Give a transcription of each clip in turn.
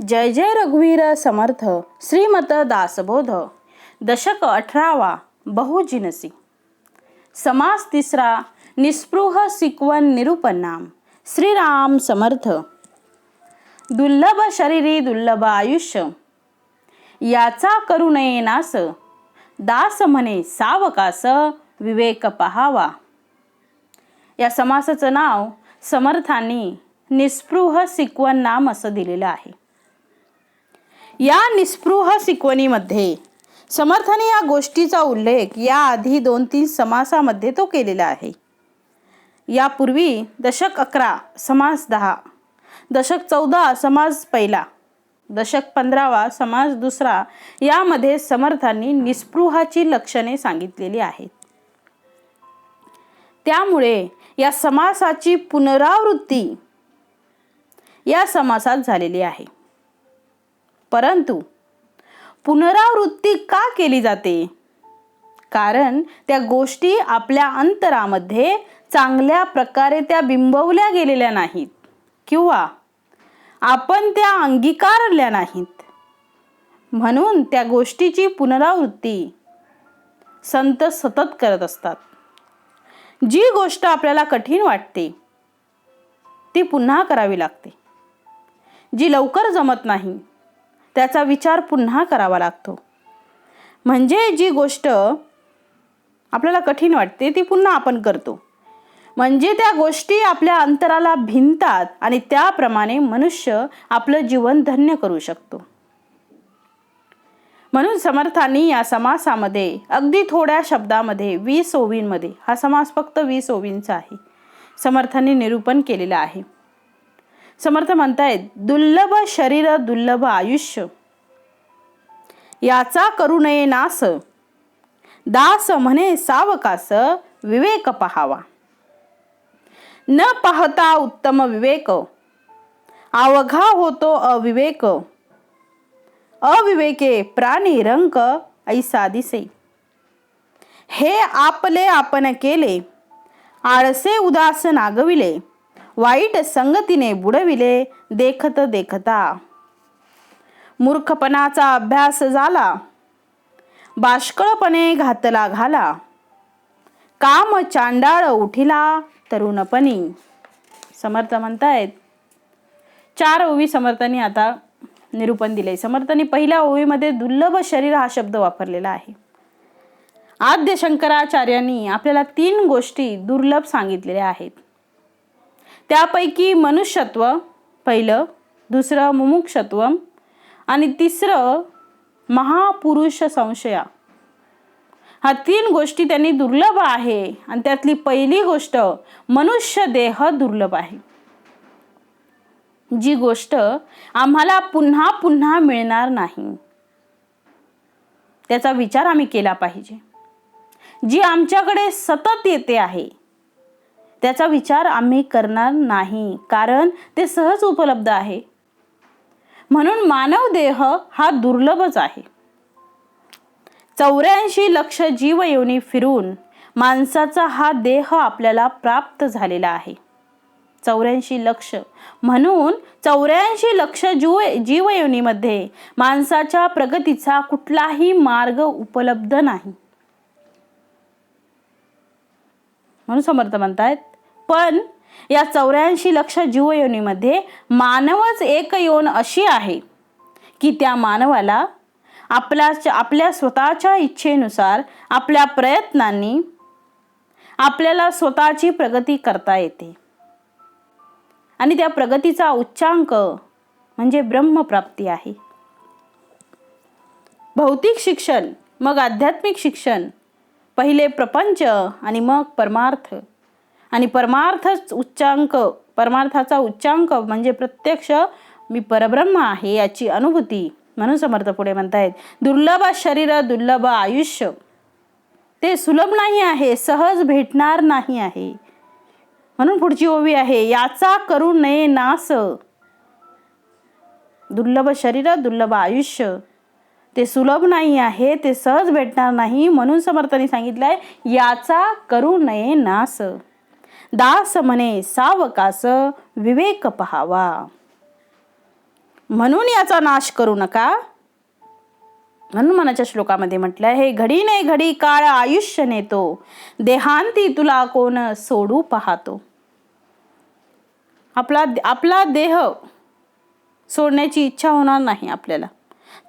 जय जय रघुवीर समर्थ श्रीमत दासबोध दशक 18वा बहुजिनसी समास तिसरा निस्पृह सिकवन निरूपणाम श्रीराम समर्थ दुर्लभ शरीरी दुर्लभ आयुष्य याचा करू नये नास दास म्हणे सावकास विवेक पहावा। या समासाचं नाव समर्थांनी निस्पृह सिकवन नाम असं दिलेलं आहे। या निस्पृह सिकवनीमध्ये समर्थाने या गोष्टीचा उल्लेख या आधी 2-3 समासामध्ये तो केलेला आहे। यापूर्वी दशक 11 समास 10, दशक 14 समास पहिला, दशक 15वा समास दुसरा यामध्ये समर्थांनी निस्पृहाची लक्षणे सांगितलेली आहेत। त्यामुळे या समासाची पुनरावृत्ती या समासात झालेली आहे। परंतु पुनरावृत्ती का केली जाते? कारण त्या गोष्टी आपल्या अंतरामध्ये चांगल्या प्रकारे त्या बिंबवल्या गेलेल्या नाहीत किंवा आपण त्या अंगीकारल्या नाहीत, म्हणून त्या गोष्टीची पुनरावृत्ती संत सतत करत असतात। जी गोष्ट आपल्याला कठीण वाटते ती पुन्हा करावी लागते, जी लवकर जमत नाही त्याचा विचार पुन्हा करावा लागतो। म्हणजे जी गोष्ट आपल्याला कठीण वाटते ती पुन्हा आपण करतो, म्हणजे त्या गोष्टी आपल्या अंतराला भिनतात आणि त्याप्रमाणे मनुष्य आपलं जीवन धन्य करू शकतो। म्हणून समर्थांनी या समासामध्ये अगदी थोड्या शब्दामध्ये 20 ओवींमध्ये, हा समास फक्त 20 ओवींचा आहे, समर्थांनी निरूपण केलेला आहे। समर्थ म्हणतायत दुर्लभ शरीर दुर्लभ आयुष्य याचा करू नये नास दास म्हणे सावकास विवेक पहावा। न पाहता उत्तम विवेक अवघा होतो अविवेक अविवेके प्राणी रंक ऐसा दिसे। हे आपले आपण केले आळसे उदास नागविले वाईट संगतीने बुडविले देखत देखता। मूर्खपणाचा अभ्यास झाला बाष्कळपणे घातला घाला काम चांडाळ उठिला तरुणपणी। समर्थ म्हणतायत 4 ओवी समर्थांनी आता निरूपण दिले। समर्थांनी पहिल्या ओवीमध्ये दुर्लभ शरीर हा शब्द वापरलेला आहे। आद्य शंकराचार्यांनी आपल्याला 3 गोष्टी दुर्लभ सांगितलेल्या आहेत। त्यापैकी मनुष्यत्व पहिलं, दुसरं मुमुक्षत्व आणि तिसरं महापुरुष संशया। हा 3 गोष्टी त्यांनी दुर्लभ आहे आणि त्यातली पहिली गोष्ट मनुष्य देह दुर्लभ आहे, जी गोष्ट आम्हाला पुन्हा पुन्हा मिळणार नाही त्याचा विचार आम्ही केला पाहिजे। जी आमच्याकडे सतत येते आहे त्याचा विचार आम्ही करणार नाही, कारण ते सहज उपलब्ध आहे। म्हणून मानव देह हा दुर्लभच आहे। 84 लक्ष जीवयोनी फिरून माणसाचा हा देह आपल्याला प्राप्त झालेला आहे। 84 लक्ष म्हणून 84 लक्ष जीवयोनीमध्ये माणसाच्या प्रगतीचा कुठलाही मार्ग उपलब्ध नाही। म्हणून समर्थ म्हणतायत पण या 84 लक्ष जीवयोनीमध्ये मानवच एक योन अशी आहे की त्या मानवाला आपल्या स्वतःच्या इच्छेनुसार आपल्या प्रयत्नांनी आपल्याला स्वतःची प्रगती करता येते आणि त्या प्रगतीचा उच्चांक म्हणजे ब्रह्मप्राप्ती आहे। भौतिक शिक्षण मग आध्यात्मिक शिक्षण, पहिले प्रपंच आणि मग परमार्थ, आणि परमार्थाचा उच्चांक म्हणजे प्रत्यक्ष मी परब्रह्म आहे याची अनुभूती। म्हणून समर्थ पुढे म्हणतायत दुर्लभ शरीर दुर्लभ आयुष्य ते सुलभ नाही आहे, सहज भेटणार नाही आहे। म्हणून पुढची ओवी आहे याचा करू नये नास। दुर्लभ शरीर दुर्लभ आयुष्य ते सुलभ नाही आहे, ते सहज भेटणार नाही, म्हणून समर्थांनी सांगितलंय याचा करू नये नास दास म्हणे सावकास विवेक पहावा। म्हणून याचा नाश करू नका. म्हणून मनाच्या श्लोकामध्ये म्हटलं आहे, घडी नाही घडी काळ आयुष्य नेतो, देहांती तुला कोण सोडू पाहतो. आपला देह सोडण्याची इच्छा होणार नाही आपल्याला,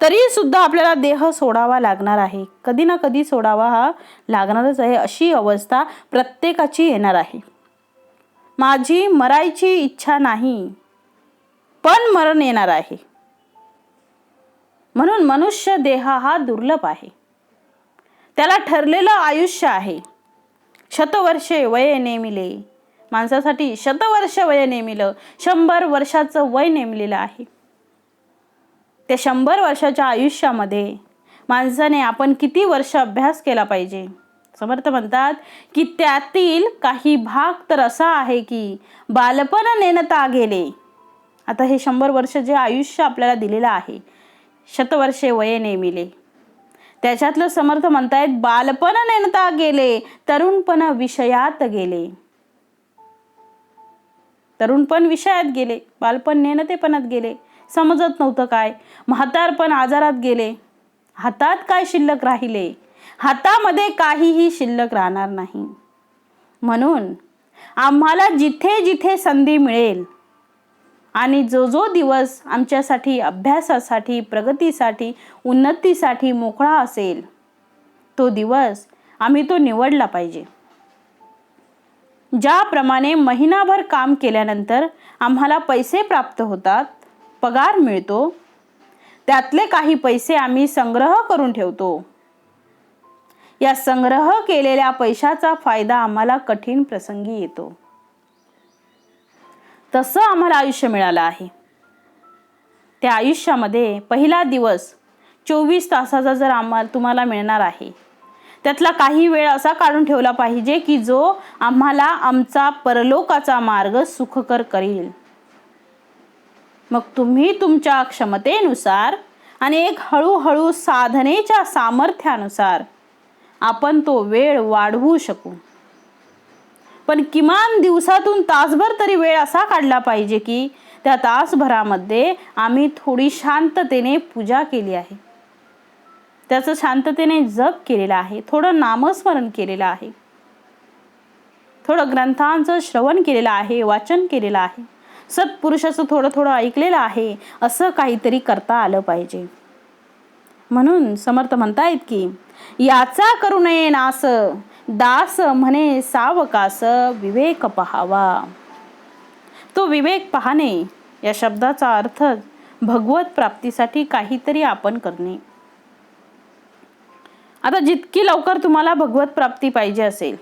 तरी सुद्धा आपल्याला देह सोडावा लागणार आहे. कधी ना कधी सोडावा हा लागणारच आहे. अशी अवस्था प्रत्येकाची येणार आहे. माझी मरायची इच्छा नाही, पण मरण येणार आहे. म्हणून मनुष्य देह हा दुर्लभ आहे. त्याला ठरलेलं आयुष्य आहे. शतवर्षे वय नेमिले, माणसासाठी शतवर्ष वय नेमिलं, 100 वर्षाचं वय नेमलेलं आहे. त्या 100 वर्षाच्या आयुष्यामध्ये माणसाने आपण किती वर्ष अभ्यास केला पाहिजे. समर्थ म्हणतात की त्यातील काही भाग तर असा आहे की बालपण नेणता गेले. आता हे 100 वर्ष जे आयुष्य आपल्याला दिलेलं आहे, शतवर्षे वये नेमिले, त्याच्यातलं समर्थ म्हणतायत बालपण नेणता गेले, तरुणपण विषयात गेले. तरुणपण विषयात गेले, बालपण नेणतेपणात गेले, समजत नव्हतं काय. म्हातारपण आजारात गेले, हातात काय शिल्लक राहिले, हातामध्ये काहीही शिल्लक राहणार नाही. म्हणून आम्हाला जिथे जिथे संधी मिळेल आणि जो दिवस आमच्यासाठी अभ्यासासाठी, प्रगतीसाठी, उन्नतीसाठी मोकळा असेल, तो दिवस आम्ही तो निवडला पाहिजे. ज्याप्रमाणे महिनाभर काम केल्यानंतर आम्हाला पैसे प्राप्त होतात, पगार मिळतो, त्यातले काही पैसे आम्ही संग्रह करून ठेवतो. या संग्रह केलेल्या पैशाचा फायदा आम्हाला कठीण प्रसंगी येतो. तसं आम्हाला आयुष्य मिळालं आहे. त्या आयुष्यामध्ये पहिला दिवस 24 तासाचा जर तुम्हाला मिळणार आहे, त्यातला काही वेळ असा काढून ठेवला पाहिजे की जो आम्हाला आमचा परलोकाचा मार्ग सुखकर करेल. मग तुम्ही तुमच्या क्षमतेनुसार आणि एक हळूहळू साधनेच्या सामर्थ्यानुसार आपण तो वेळ वाढवू शकू. पण किमान दिवसातून तासभर तरी वेळ असा काढला पाहिजे की त्या तासभरामध्ये आम्ही थोडी शांततेने पूजा केली आहे, त्याचं शांततेने जप केलेला आहे, थोडं नामस्मरण केलेलं आहे, थोडं ग्रंथांचं श्रवण केलेलं आहे, वाचन केलेलं आहे, सत्पुरुषाचं थोडं थोडं ऐकलेलं आहे. असं काहीतरी करता आलं पाहिजे. म्हणून समर्थ म्हणतायत की याचा करू नये नास, दास म्हणे सावकास विवेक पहावा. तो विवेक पाहणे या शब्दाचा अर्थ भगवत प्राप्तीसाठी काहीतरी आपण करणे. आता जितकी लवकर तुम्हाला भगवत प्राप्ती पाहिजे असेल,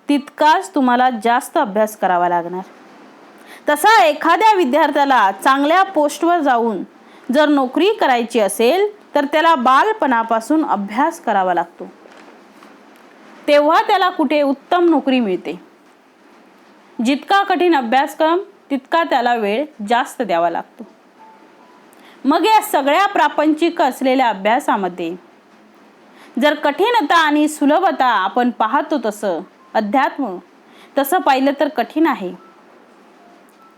तितकाच तुम्हाला जास्त अभ्यास करावा लागणार. तसा एखाद्या विद्यार्थ्याला चांगल्या पोस्टवर जाऊन जर नोकरी करायची असेल तर त्याला बालपणापासून अभ्यास करावा लागतो. तेव्हा त्याला कुठे उत्तम नोकरी मिळते. जितका कठीण अभ्यासक्रम तितका त्याला वेळ जास्त द्यावा लागतो. मग या सगळ्या प्रापंचिक असलेल्या अभ्यासामध्ये जर कठीणता आणि सुलभता आपण पाहतो, तसं अध्यात्म तसं पाहिलं तर कठीण आहे.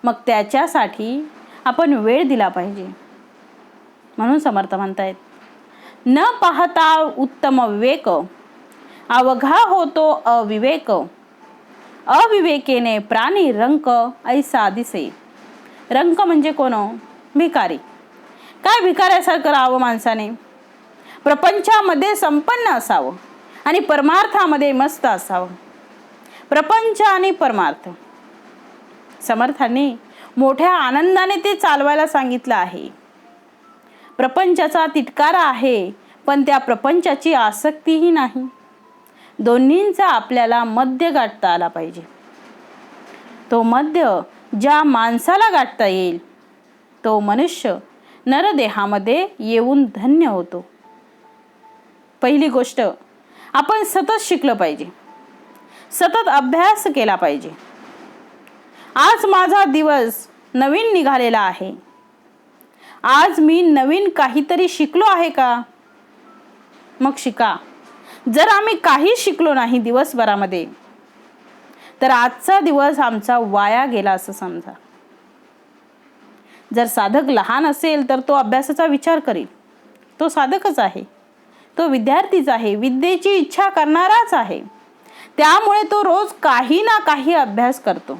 मग त्याच्यासाठी आपण वेळ दिला पाहिजे. म्हणून समर्थ म्हणतायत न पाहता उत्तम विवेक, अवघा होतो अविवेक, अविवेकेने प्राणी रंक ऐसा दिसे. रंक म्हणजे कोण? भिकारी. काय भिकाऱ्यासारखं राहावं माणसाने? प्रपंचामध्ये संपन्न असावं आणि परमार्थामध्ये मस्त असावं. प्रपंच आणि परमार्थ समर्थांनी मोठ्या आनंदाने ते चालवायला सांगितलं आहे. प्रपंचाचा तिटकारा आहे, पण त्या प्रपंचाची आसक्तीही नाही. दोन्हींचा आपल्याला मध्य गाठता आला पाहिजे. तो मध्य ज्या माणसाला गाठता येईल, तो मनुष्य नरदेहामध्ये येऊन धन्य होतो. पहिली गोष्ट, आपण सतत शिकलं पाहिजे, सतत अभ्यास केला पाहिजे. आज माझा दिवस नवीन निघालेला आहे. आज मी नवीन काहीतरी शिकलो आहे का? मग शिका. जर आम्ही काही शिकलो नाही दिवसभरामध्ये, तर आजचा दिवस आमचा वाया गेला असं समजा. जर साधक लहान असेल तर तो अभ्यासाचा विचार करेल. तो साधकच आहे, तो विद्यार्थीच आहे, विद्येची इच्छा करणाराच आहे. त्यामुळे तो रोज काही ना काही अभ्यास करतो.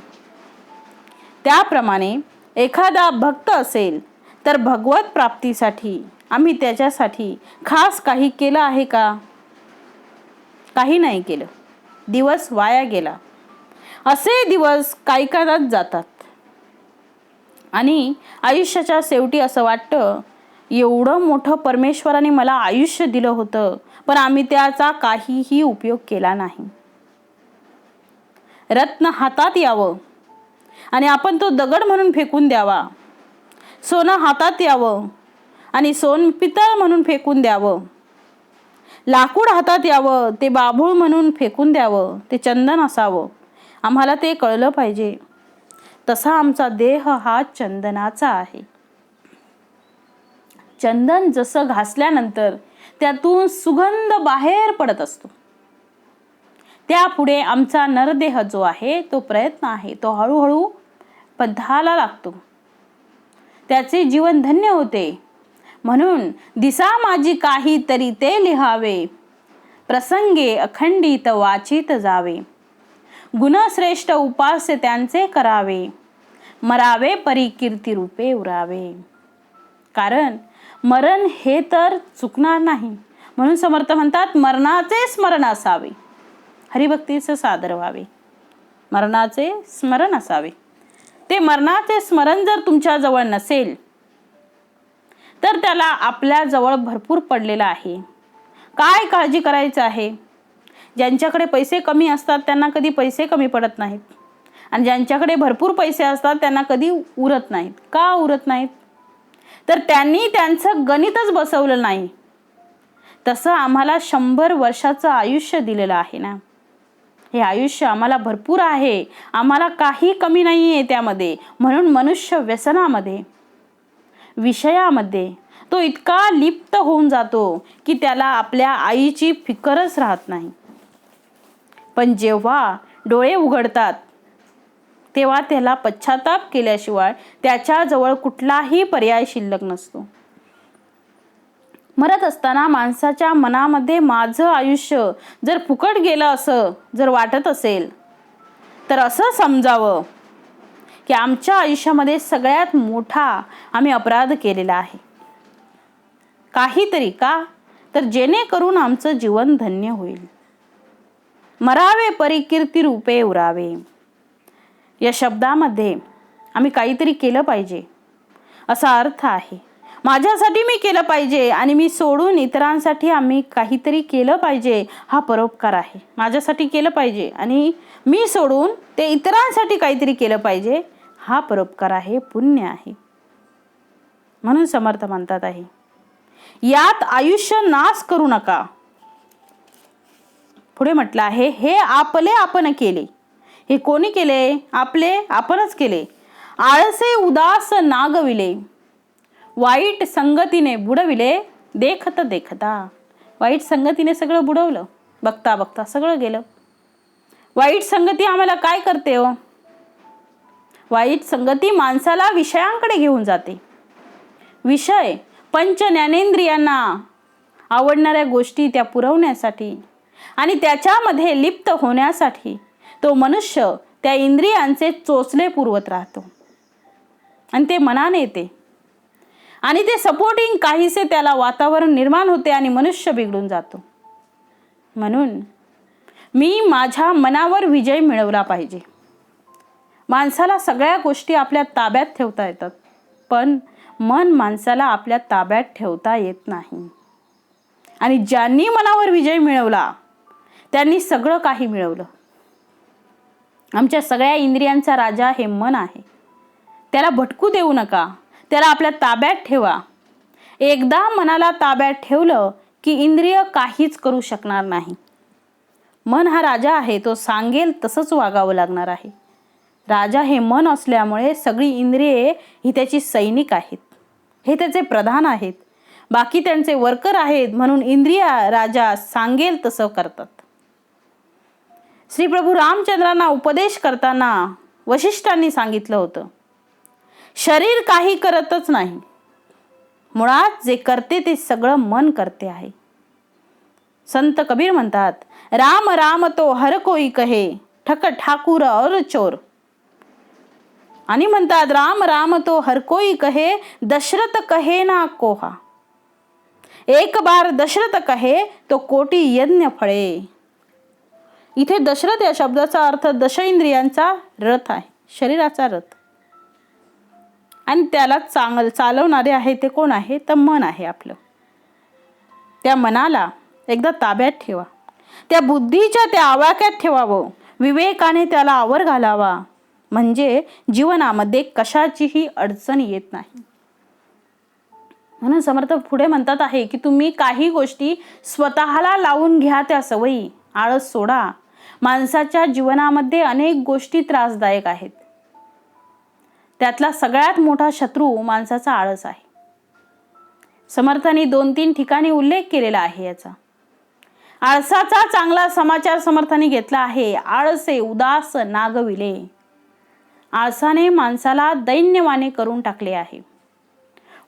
त्याप्रमाणे एखादा भक्त असेल तर भगवत प्राप्तीसाठी आम्ही त्याच्यासाठी खास काही केलं आहे का? काही नाही केलं. दिवस वाया गेला. असे दिवस काही काळात जातात आणि आयुष्याच्या शेवटी असं वाटतं, एवढं मोठं परमेश्वराने मला आयुष्य दिलं होतं, पण आम्ही त्याचा काहीही उपयोग केला नाही. रत्न हातात यावं आणि आपण तो दगड म्हणून फेकून द्यावा. सोनं हातात यावं आणि सोन पितळ म्हणून फेकून द्यावं. लाकूड हातात यावं, ते बाभूळ म्हणून फेकून द्यावं. ते चंदन असावं. आम्हाला ते कळलं पाहिजे. तसा आमचा देह हा चंदनाचा आहे. चंदन जसं घासल्यानंतर त्यातून सुगंध बाहेर पडत असतो, त्यापुढे आमचा नरदेह जो आहे तो प्रयत्न आहे, तो हळूहळू पथाला लागतो, त्याचे जीवन धन्य होते. म्हणून दिसा माझी काही तरी ते लिहावे, प्रसंगे अखंडित वाचित जावे. गुणश्रेष्ठ उपास्य त्यांचे करावे, मरावे परी कीर्ती रूपे उरावे. कारण मरण हे तर चुकणार नाही, म्हणून समर्थ म्हणतात मरणाचे स्मरण असावे, हरिभक्तीचे सादर व्हावे. मरणाचे स्मरण असावे. ते मरणाचे स्मरण जर तुमच्या जवळ नसेल तर त्याला आपल्या जवळ भरपूर पडलेला आहे. काय काळजी करायचं आहे? ज्यांच्याकडे पैसे कमी असतात त्यांना कधी पैसे कमी पडत नाहीत, आणि ज्यांच्याकडे भरपूर पैसे असतात त्यांना कधी उरत नाहीत. का उरत नाहीत? तर त्यांनी त्यांचं गणितच बसवलं नाही. तसं आम्हाला 100 वर्षाचं आयुष्य दिलेलं आहे ना. हे आयुष्य आम्हाला भरपूर आहे, आम्हाला काही कमी नाही आहे त्यामध्ये. म्हणून मनुष्य व्यसनामध्ये, विषयामध्ये तो इतका लिप्त होऊन जातो की त्याला आपल्या आईची फिकरच राहत नाही. पण जेव्हा डोळे उघडतात तेव्हा त्याला पश्चाताप केल्याशिवाय त्याच्याजवळ कुठलाही पर्याय शिल्लक नसतो. मरत असताना माणसाच्या मनामध्ये माझं आयुष्य जर फुकट गेलं असं जर वाटत असेल तर असं समजावं की आमच्या आयुष्यामध्ये सगळ्यात मोठा आम्ही अपराध केलेला आहे. काहीतरी का? तर जेणेकरून आमचं जीवन धन्य होईल. मरावे परी कीर्ती रूपे उरावे. या शब्दामध्ये आम्ही काहीतरी केलं पाहिजे असा अर्थ आहे. माझ्यासाठी मी केलं पाहिजे आणि मी सोडून इतरांसाठी आम्ही काहीतरी केलं पाहिजे हा परोपकार आहे. माझ्यासाठी केलं पाहिजे आणि मी सोडून ते इतरांसाठी काहीतरी केलं पाहिजे हा परोपकार आहे, पुण्य आहे. म्हणून समर्थ म्हणतात आहे, यात आयुष्य नाश करू नका. पुढे म्हटलं आहे, हे आपले आपण केले. हे कोणी केले? आपले आपणच केले. आळसे उदास नागविले, वाईट संगतीने बुडविले. देखत देखता वाईट संगतीने सगळं बुडवलं. बघता बघता सगळं गेलं. वाईट संगती आम्हाला काय करते हो? वाईट संगती माणसाला विषयांकडे घेऊन जाते. विषय पंच ज्ञानेंद्रियांना आवडणाऱ्या गोष्टी त्या पुरवण्यासाठी आणि त्याच्यामध्ये लिप्त होण्यासाठी तो मनुष्य त्या इंद्रियांचे चोचले पुरवत राहतो आणि ते मनाने येते आणि ते सपोर्टिंग काहीसे त्याला वातावरण निर्माण होते आणि मनुष्य बिघडून जातो. म्हणून मी माझ्या मनावर विजय मिळवला पाहिजे. माणसाला सगळ्या गोष्टी आपल्या ताब्यात ठेवता येतात, पण मन माणसाला आपल्या ताब्यात ठेवता येत नाही. आणि ज्यांनी मनावर विजय मिळवला त्यांनी सगळं काही मिळवलं. आमच्या सगळ्या इंद्रियांचा राजा हे मन आहे. त्याला भटकू देऊ नका, त्याला आपल्या ताब्यात ठेवा. एकदा मनाला ताब्यात ठेवलं की इंद्रिय काहीच करू शकणार नाही. मन हा राजा आहे, तो सांगेल तसंच वागावं लागणार आहे. राजा हे मन असल्यामुळे सगळी इंद्रिये ही त्याची सैनिक आहेत, हे त्याचे प्रधान आहेत, बाकी त्यांचे वर्कर आहेत. म्हणून इंद्रिय राजा सांगेल तसं करतात. श्री प्रभू रामचंद्रांना उपदेश करताना वशिष्ठांनी सांगितलं होतं, शरीर काही करतच नाही, मुळात जे करते ते सगळं मन करते आहे. संत कबीर म्हणतात, राम राम तो हर कोई कहे, ठक ठाकुर और चोर. आणि म्हणतात, राम राम तो हर कोई कहे, दशरथ कहे ना कोहा. एक बार दशरथ कहे तो कोटी यज्ञ फळे. इथे दशरथ या शब्दाचा अर्थ दशेंद्रियांचा रथ आहे, शरीराचा रथ. आणि त्याला चालवणारे आहे ते कोण आहे? तर मन आहे आपलं. त्या मनाला एकदा ताब्यात ठेवा, त्या बुद्धीच्या त्या आवाक्यात ठेवावं, विवेकाने त्याला आवर घालावा, म्हणजे जीवनामध्ये कशाचीही अडचण येत नाही. म्हणून समर्थ पुढे म्हणतात आहे की तुम्ही काही गोष्टी स्वतःला लावून घ्या, त्या सवयी. आळस सोडा. माणसाच्या जीवनामध्ये अनेक गोष्टी त्रासदायक आहेत, त्यातला सगळ्यात मोठा शत्रू माणसाचा आळस आहे. समर्थांनी 2-3 ठिकाणी उल्लेख केलेला आहे याचा. आळसाचा चांगला समाचार समर्थांनी घेतला आहे. आळसे उदास नागविले. आळसाने माणसाला दैन्यवाने करून टाकले आहे,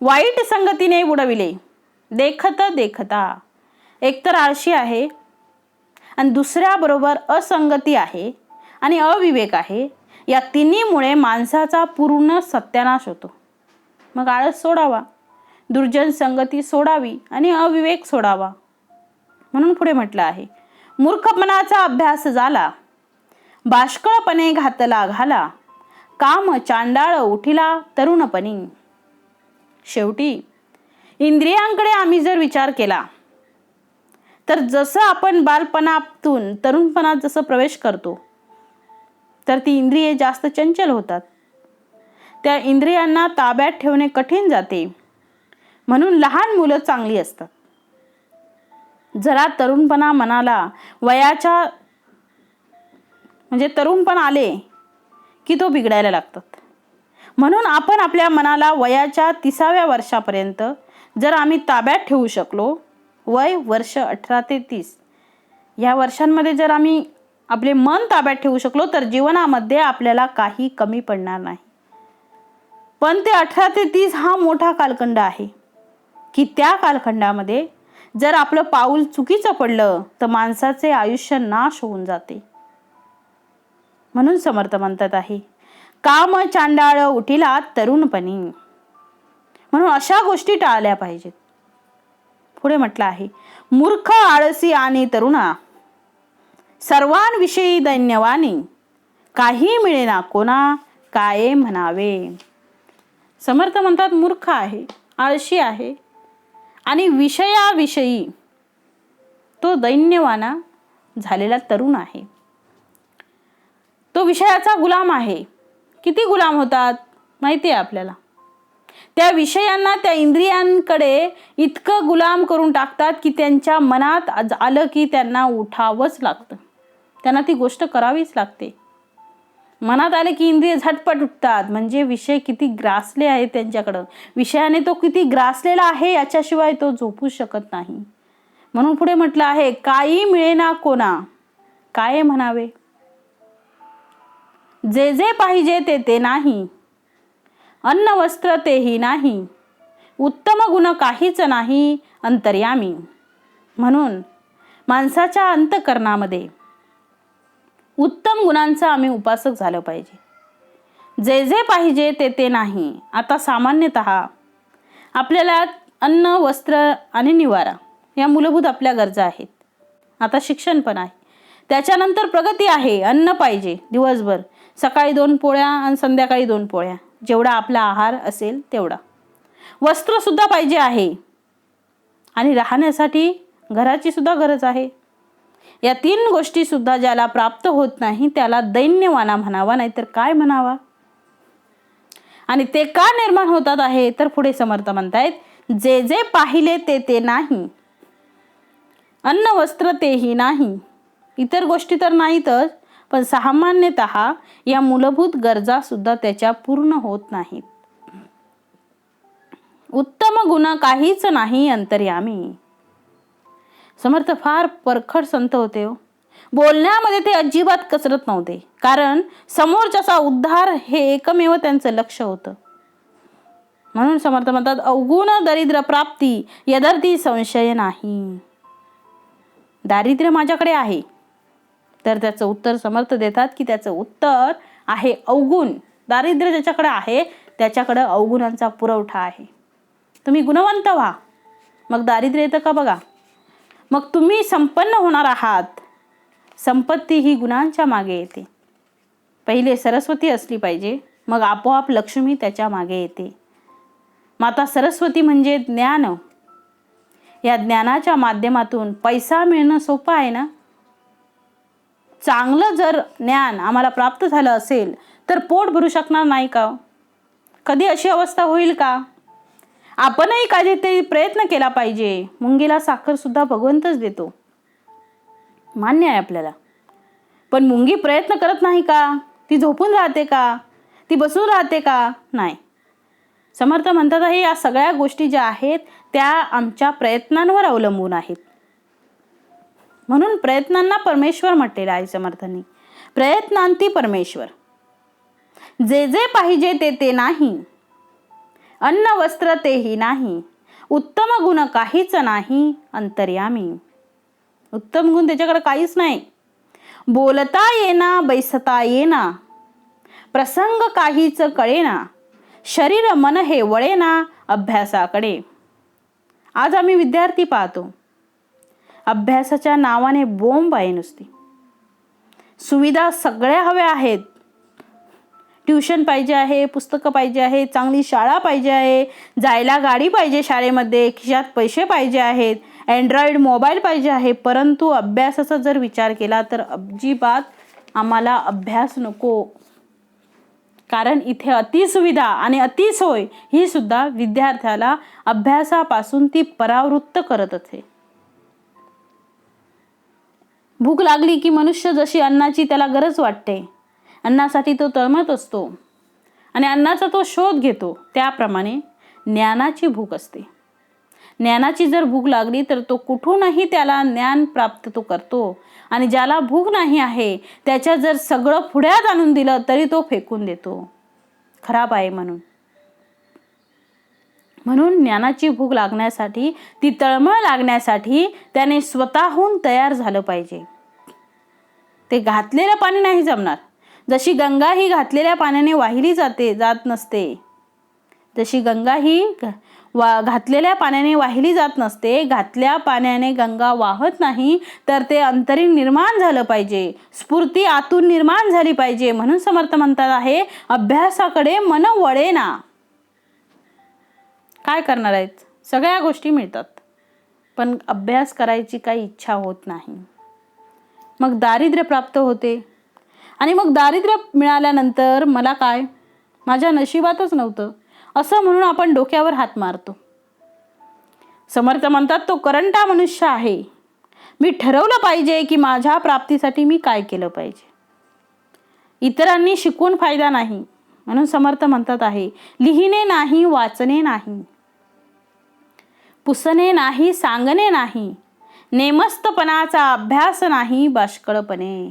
वाईट संगतीने बुडविले. देखता देखता एकतर आळशी आहे आणि दुसऱ्याबरोबर असंगती आहे आणि अविवेक आहे. या तिन्हीमुळे माणसाचा पूर्ण सत्यानाश होतो. मग आळस सोडावा, दुर्जन संगती सोडावी आणि अविवेक सोडावा. म्हणून पुढे म्हटलं आहे, मूर्खपणाचा अभ्यास झाला, बाष्कळपणे घातला घाला, काम चांडाळ उठिला तरुणपणी. शेवटी इंद्रियांकडे आम्ही जर विचार केला तर जसं आपण बालपणातून तरुणपणात जसं प्रवेश करतो तर ती इंद्रिये जास्त चंचल होतात. त्या इंद्रियांना ताब्यात ठेवणे कठीण जाते. म्हणून लहान मुलं चांगली असतात. जरा तरुणपणा मनाला वयाच्या म्हणजे तरुणपण आले की तो बिघडायला लागतात. म्हणून आपण आपल्या मनाला वयाच्या 30व्या वर्षापर्यंत जर आम्ही ताब्यात ठेवू शकलो, वय वर्ष 18 ते 30 या वर्षांमध्ये जर आम्ही आपले मन ताब्यात ठेवू शकलो तर जीवनामध्ये आपल्याला काही कमी पडणार नाही. पण ते 18 ते 30 हा मोठा कालखंड आहे की त्या कालखंडामध्ये जर आपलं पाऊल चुकीचं पडलं तर माणसाचे आयुष्य नाश होऊन जाते. म्हणून समर्थ म्हणतात आहे, काम चांडाळ उठिला तरुणपणी. म्हणून अशा गोष्टी टाळल्या पाहिजेत. पुढे म्हटलं आहे, मूर्ख आळसी आणि तरुणा, सर्वांविषयी दैन्यवानी, काही मिळेना कोणा, काय म्हणावे. समर्थ म्हणतात, मूर्ख आहे, आळशी आहे आणि विषयाविषयी तो दैन्यवाना झालेला तरुण आहे. तो विषयाचा गुलाम आहे. किती गुलाम होतात माहिती आहे आपल्याला. त्या विषयांना, त्या इंद्रियांकडे इतकं गुलाम करून टाकतात की त्यांच्या मनात आलं की त्यांना उठावंच लागतं, त्यांना ती गोष्ट करावीच लागते. मनात आले की इंद्रिय झटपट उठतात. म्हणजे विषय किती ग्रासले आहे त्यांच्याकडं, विषयाने तो किती ग्रासलेला आहे याच्याशिवाय तो झोपू शकत नाही. म्हणून पुढे म्हटलं आहे, काही मिळेना कोणा, काय म्हणावे. जे जे पाहिजे ते ते नाही, अन्न वस्त्र तेही नाही, उत्तम गुण काहीच नाही अंतर्यामी. म्हणून माणसाच्या अंतःकरणामध्ये उत्तम गुणांचं आम्ही उपासक झालं पाहिजे. जे जे पाहिजे ते ते नाही. आता सामान्यतः आपल्याला अन्न, वस्त्र आणि निवारा या मूलभूत आपल्या गरजा आहेत. आता शिक्षण पण आहे, त्याच्यानंतर प्रगती आहे. अन्न पाहिजे दिवसभर, सकाळी 2 पोळ्या आणि संध्याकाळी 2 पोळ्या, जेवढा आपला आहार असेल तेवढा. वस्त्र सुद्धा पाहिजे आहे आणि राहण्यासाठी घराची सुद्धा गरज आहे. या 3 गोष्टी सुद्धा ज्याला प्राप्त होत नाही त्याला दैन्यवाना म्हणावा, नाहीतर काय म्हणावा. आणि ते का निर्माण होतात आहे तर पुढे समर्थ म्हणतायत, जे जे पाहिले ते ते नाही, अन्न वस्त्र तेही नाही. इतर गोष्टी तर नाहीतच, पण सामान्यतः या मूलभूत गरजा सुद्धा त्याच्या पूर्ण होत नाहीत. उत्तम गुण काहीच नाही अंतर्यामी. समर्थ फार परखड संत होते हो. बोलण्यामध्ये ते अजिबात कसरत नव्हते, कारण समोरच्याचा उद्धार हे एकमेव त्यांचं लक्ष होतं. म्हणून समर्थ म्हणतात अवगुण दरिद्र प्राप्ती यदर्थी संशय नाही. दारिद्र्य माझ्याकडे आहे, तर त्याचं उत्तर समर्थ देतात की त्याचं उत्तर आहे अवगुण. दारिद्र्य ज्याच्याकडे आहे त्याच्याकडे अवगुणांचा पुरवठा आहे. तुम्ही गुणवंत व्हा, मग दारिद्र्य येतं का बघा. मग तुम्ही संपन्न होणार आहात. संपत्ती ही गुणांच्या मागे येते. पहिले सरस्वती असली पाहिजे, मग आपोआप लक्ष्मी त्याच्या मागे येते. माता सरस्वती म्हणजे ज्ञान. या ज्ञानाच्या माध्यमातून पैसा मिळणं सोपं आहे ना. चांगलं जर ज्ञान आम्हाला प्राप्त झालं असेल तर पोट भरू शकणार नाही का? कधी अशी अवस्था होईल का? आपणही काहीतरी प्रयत्न केला पाहिजे. मुंगीला साखर सुद्धा भगवंतच देतो, मान्य आहे आपल्याला. पण मुंगी प्रयत्न करत नाही का? ती झोपून राहते का? ती बसून राहते का? नाही. समर्थ म्हणतात आहे या सगळ्या गोष्टी ज्या आहेत त्या आमच्या प्रयत्नांवर अवलंबून आहेत. म्हणून प्रयत्नांना परमेश्वर म्हटलेलं आहे समर्थांनी. प्रयत्नांती परमेश्वर. जे जे पाहिजे ते ते नाही, अन्न वस्त्र तेही नाही, उत्तम गुण काहीच नाही अंतर्यामी. उत्तम गुण त्याच्याकडे काहीच नाही. बोलता येना बैसता येना, प्रसंग काहीच कळेना, शरीर मन हे वळेना अभ्यासाकडे. आज आम्ही विद्यार्थी पाहतो, अभ्यासाच्या नावाने बोंब आहे नुसती. सुविधा सगळ्या हव्या आहेत. ट्युशन पाहिजे आहे, पुस्तकं पाहिजे आहे, चांगली शाळा पाहिजे आहे, जायला गाडी पाहिजे शाळेमध्ये, खिशात पैसे पाहिजे आहेत, अँड्रॉइड मोबाईल पाहिजे आहे. परंतु अभ्यासाचा जर विचार केला तर अजिबात आम्हाला अभ्यास नको. कारण इथे अतिसुविधा आणि अतिसोय ही सुद्धा विद्यार्थ्याला अभ्यासापासून ती परावृत्त करत असते. भूक लागली की मनुष्य जशी अन्नाची त्याला गरज वाटते, अन्नासाठी तो तळमळत असतो आणि अन्नाचा तो शोध घेतो, त्याप्रमाणे ज्ञानाची भूक असते. ज्ञानाची जर भूक लागली तर तो कुठूनही त्याला ज्ञान प्राप्त तो करतो. आणि ज्याला भूक नाही आहे त्याच्या जर सगळं पुढ्यात आणून दिलं तरी तो फेकून देतो, खराब आहे म्हणून. म्हणून ज्ञानाची भूक लागण्यासाठी, ती तळमळ लागण्यासाठी त्याने स्वतःहून तयार झालं पाहिजे. ते घातलेलं पाणी नाही जमणार. जशी गंगा ही घातलेल्या पाण्याने वाहिली जात नसते, तशी गंगा ही घातलेल्या पाण्याने वाहिली जात नसते. घातल्या पाण्याने गंगा वाहत नाही, तर ते अंतरीण निर्माण झालं पाहिजे, स्फूर्ती आतून निर्माण झाली पाहिजे. म्हणून समर्थ म्हणतात आहे अभ्यासाकडे मन वळेना. काय करणार आहेत? सगळ्या गोष्टी मिळतात पण अभ्यास करायची काही इच्छा होत नाही. मग दारिद्र्य प्राप्त होते. आणि मग दारिद्र्य मिळाल्यानंतर मला काय, माझ्या नशिबातच नव्हतं असं म्हणून आपण डोक्यावर हात मारतो. समर्थ म्हणतात तो करंटा मनुष्य आहे. मी ठरवलं पाहिजे की माझ्या प्राप्तीसाठी मी काय केलं पाहिजे. इतरांनी शिकवून फायदा नाही. म्हणून समर्थ म्हणतात आहे लिहिणे नाही, वाचणे नाही, पुसणे नाही, सांगणे नाही, नेमस्तपणाचा अभ्यास नाही बाष्कळपणे.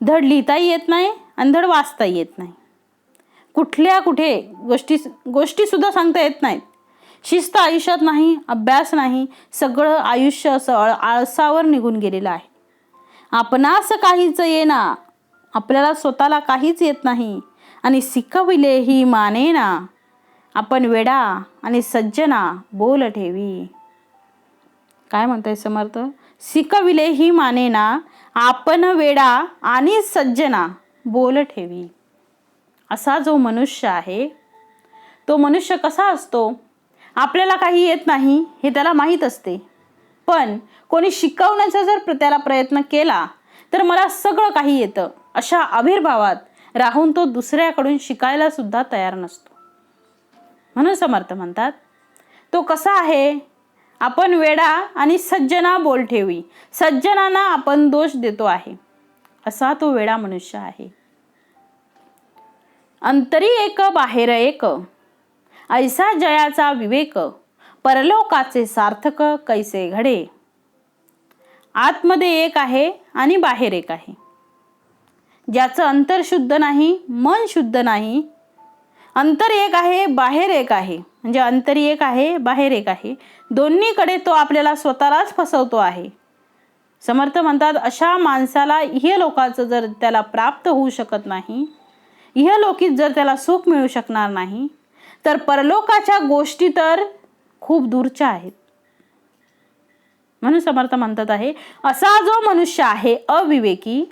धड लिहिताही येत नाही आणि धड वाचताही येत नाही. कुठे गोष्टी सुद्धा सांगता येत नाहीत. शिस्त आयुष्यात नाही, अभ्यास नाही, सगळं आयुष्य असं आळसावर निघून गेलेलं आहे. आपणास काहीच येना, आपल्याला स्वतःला काहीच येत नाही. आणि शिकविले ही मानेना, आपण वेडा आणि सज्जना बोल ठेवी. काय म्हणताय समर्थ? शिकविले ही मानेना, आपण वेडा आणि सज्जना बोल ठेवी. असा जो मनुष्य आहे तो मनुष्य कसा असतो? आपल्याला काही येत नाही हे त्याला माहीत असते, पण कोणी शिकवण्याचा जर त्याला प्रयत्न केला तर मला सगळं काही येतं अशा आविर्भावात राहून तो दुसऱ्याकडून शिकायला सुद्धा तयार नसतो. म्हणून समर्थ म्हणतात तो कसा आहे? आपण वेडा आणि सज्जना बोल ठेवी. सज्जनांना आपण दोष देतो आहे, असा तो वेडा मनुष्य आहे. अंतरी एक बाहेर एक, ऐसा जयाचा विवेक, परलोकाचे सार्थक कैसे घडे. आतमध्ये एक आहे आणि बाहेर एक आहे. ज्याचं अंतर शुद्ध नाही, मन शुद्ध नाही, अंतर एक आहे, बाहेर एक आहे. म्हणजे अंतरी एक आहे, बाहेर एक आहे. दोन्हीकडे तो आपल्याला स्वतःलाच फसवतो आहे. समर्थ म्हणतात अशा माणसाला इहलोकाचं जर त्याला प्राप्त होऊ शकत नाही, इहलोकीत जर त्याला सुख मिळू शकणार नाही, तर परलोकाच्या गोष्टी तर खूप दूरच्या आहेत. म्हणून समर्थ म्हणतात आहे असा जो मनुष्य आहे अविवेकी,